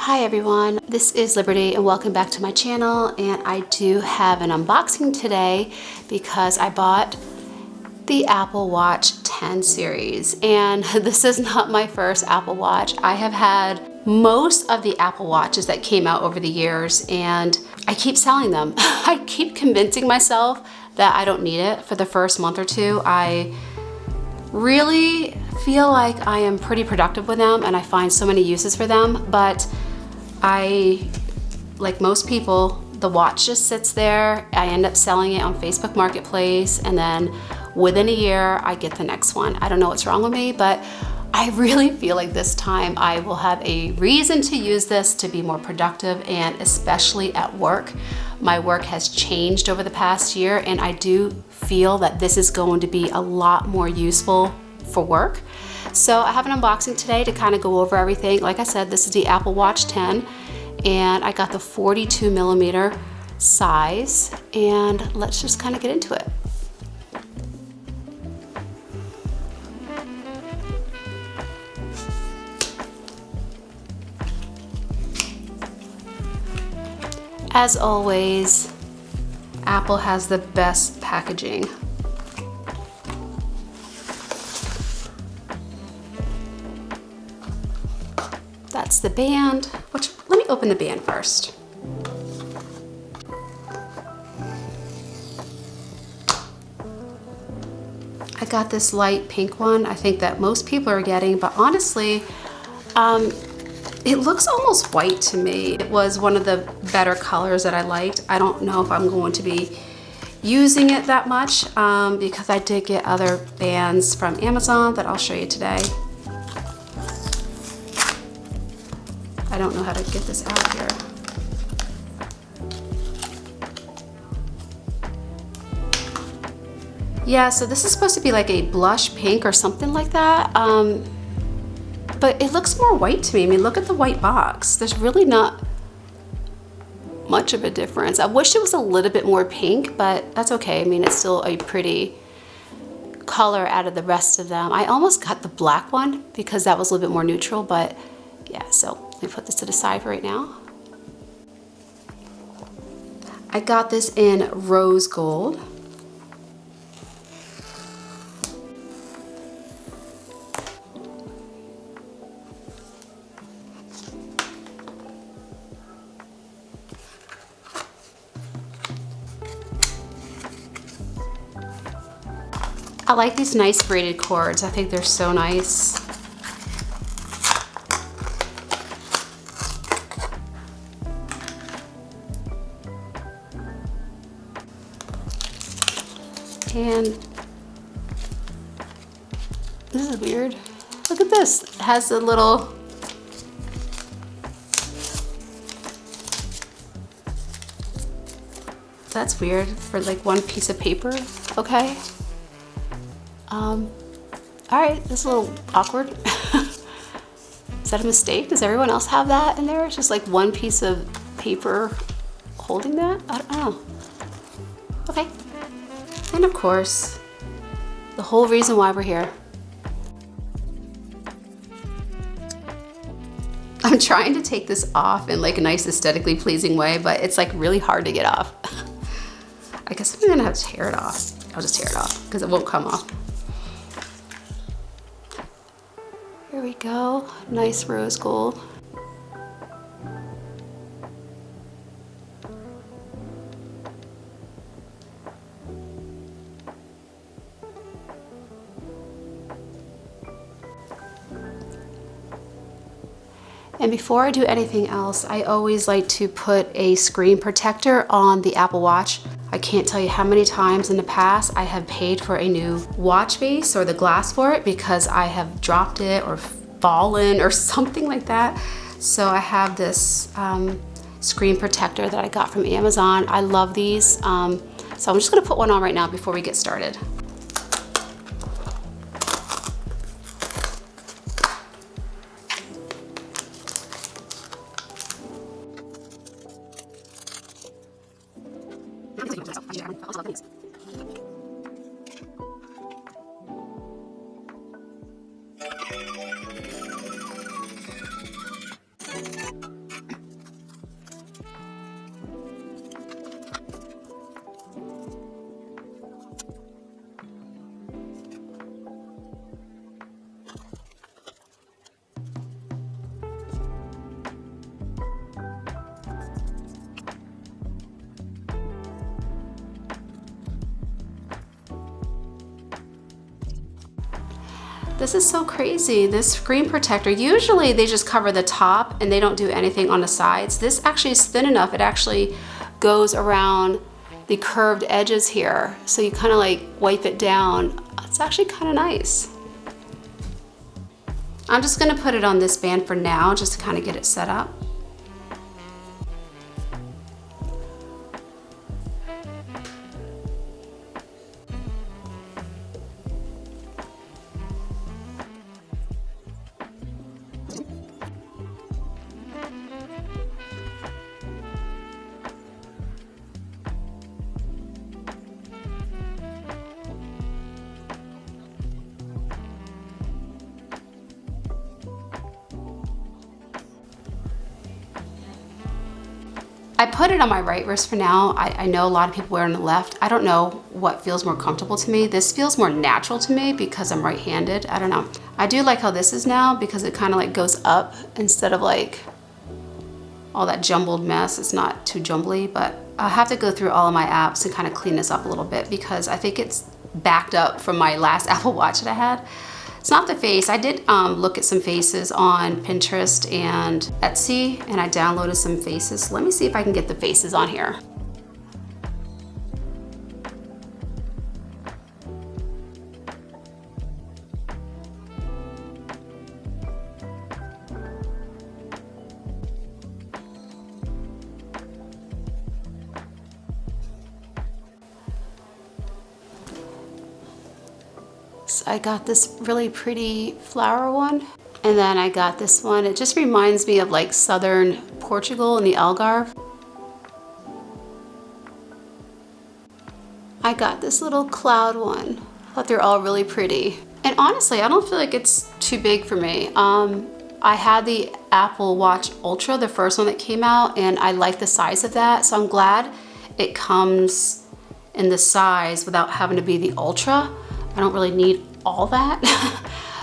Hi everyone, this is Liberty and welcome back to my channel, and I do have an unboxing today because I bought the Apple Watch 10 series, and this is not my first Apple Watch. I have had most of the Apple Watches that came out over the years and I keep selling them. I keep convincing myself that I don't need it for the first month or two. I really feel like I am pretty productive with them and I find so many uses for them, but like most people, the watch just sits there. I end up selling it on Facebook Marketplace, and then within a year, I get the next one. I don't know what's wrong with me, but I really feel like this time I will have a reason to use this to be more productive, and especially at work. My work has changed over the past year, and I do feel that this is going to be a lot more useful for work. So I have an unboxing today to kind of go over everything. Like I said, this is the Apple Watch 10, and I got the 42mm size, and let's just kind of get into it. As always, Apple has the best packaging. That's the band, which, let me open the band first. I got this light pink one, I think that most people are getting, but honestly, it looks almost white to me. It was one of the better colors that I liked. I don't know if I'm going to be using it that much because I did get other bands from Amazon that I'll show you today. I don't know how to get this out here. Yeah, so this is supposed to be like a blush pink or something like that. But it looks more white to me. I mean, look at the white box. There's really not much of a difference. I wish it was a little bit more pink, but that's okay. I mean, it's still a pretty color out of the rest of them. I almost got the black one because that was a little bit more neutral, but yeah, so let me put this to the side for right now. I got this in rose gold. I like these nice braided cords. I think they're so nice. And this is weird. Look at this. It has a little that's weird for like one piece of paper. Okay. All right, this is a little awkward. Is that a mistake? Does everyone else have that in there? It's just like one piece of paper holding that? I don't know. Okay. And of course, the whole reason why we're here. I'm trying to take this off in like a nice aesthetically pleasing way, but it's like really hard to get off. I guess I'm gonna have to tear it off. I'll just tear it off because it won't come off. Here we go, nice rose gold. And before I do anything else, I always like to put a screen protector on the Apple Watch. I can't tell you how many times in the past I have paid for a new watch base or the glass for it because I have dropped it or fallen or something like that. So I have this screen protector that I got from Amazon. I love these. So I'm just gonna put one on right now before we get started. This is so crazy. This screen protector, usually they just cover the top and they don't do anything on the sides. This actually is thin enough. It actually goes around the curved edges here. So you kind of like wipe it down. It's actually kind of nice. I'm just gonna put it on this band for now, just to kind of get it set up. I put it on my right wrist for now. I know a lot of people wear it on the left. I don't know what feels more comfortable to me. This feels more natural to me because I'm right-handed. I don't know. I do like how this is now because it kind of like goes up instead of like all that jumbled mess. It's not too jumbly, but I have to go through all of my apps and kind of clean this up a little bit because I think it's backed up from my last Apple Watch that I had. It's not the face. I did look at some faces on Pinterest and Etsy, and I downloaded some faces. Let me see if I can get the faces on here. So I got this really pretty flower one, and then I got this one. It just reminds me of like southern Portugal in the Algarve. I got this little cloud one. I thought they're all really pretty. And honestly, I don't feel like it's too big for me. I had the Apple Watch Ultra, the first one that came out, and I like the size of that. So I'm glad it comes in the size without having to be the Ultra. I don't really need all that.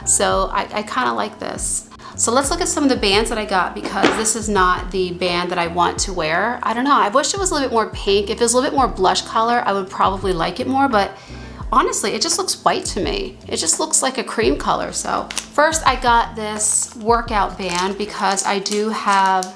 So I kind of like this. So let's look at some of the bands that I got because this is not the band that I want to wear. I don't know, I wish it was a little bit more pink. If it was a little bit more blush color, I would probably like it more, but honestly, it just looks white to me. It just looks like a cream color. So first I got this workout band because I do have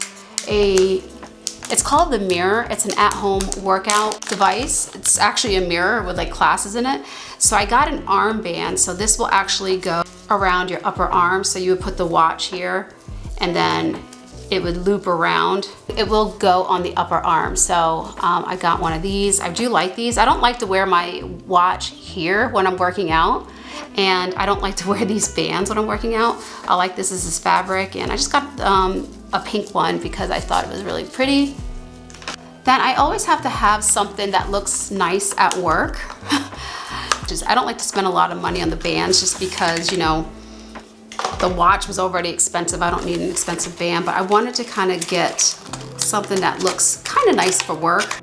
it's called the Mirror. It's an at-home workout device. It's actually a mirror with like classes in it. So I got an armband. So this will actually go around your upper arm. So you would put the watch here and then it would loop around. It will go on the upper arm. So I got one of these. I do like these. I don't like to wear my watch here when I'm working out. And I don't like to wear these bands when I'm working out. I like this as fabric, and I just got a pink one because I thought it was really pretty. Then I always have to have something that looks nice at work. I don't like to spend a lot of money on the bands just because, you know, the watch was already expensive. I don't need an expensive band, but I wanted to kind of get something that looks kind of nice for work.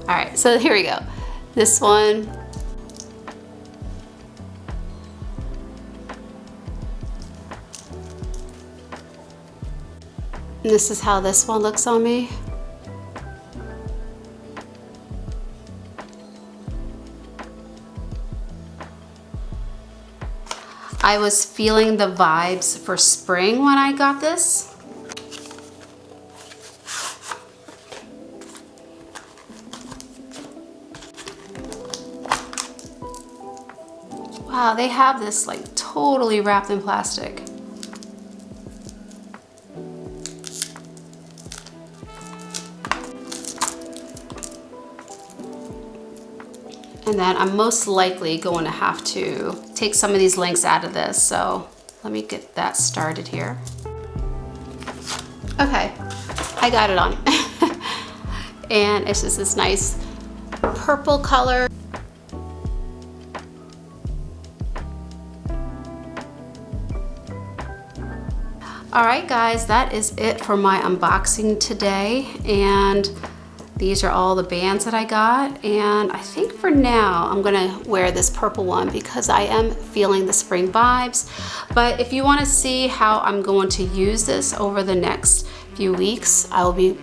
All right, so here we go. This one. And this is how this one looks on me. I was feeling the vibes for spring when I got this. Wow, they have this like totally wrapped in plastic. And then I'm most likely going to have to take some of these links out of this. So let me get that started here. Okay, I got it on. And it's just this nice purple color. All right, guys, that is it for my unboxing today. And these are all the bands that I got. And I think for now, I'm gonna wear this purple one because I am feeling the spring vibes. But if you wanna see how I'm going to use this over the next few weeks, I will be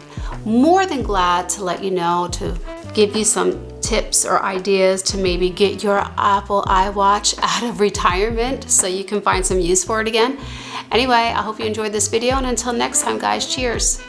more than glad to let you know, to give you some tips or ideas to maybe get your Apple iWatch out of retirement so you can find some use for it again. Anyway, I hope you enjoyed this video, and until next time, guys, cheers.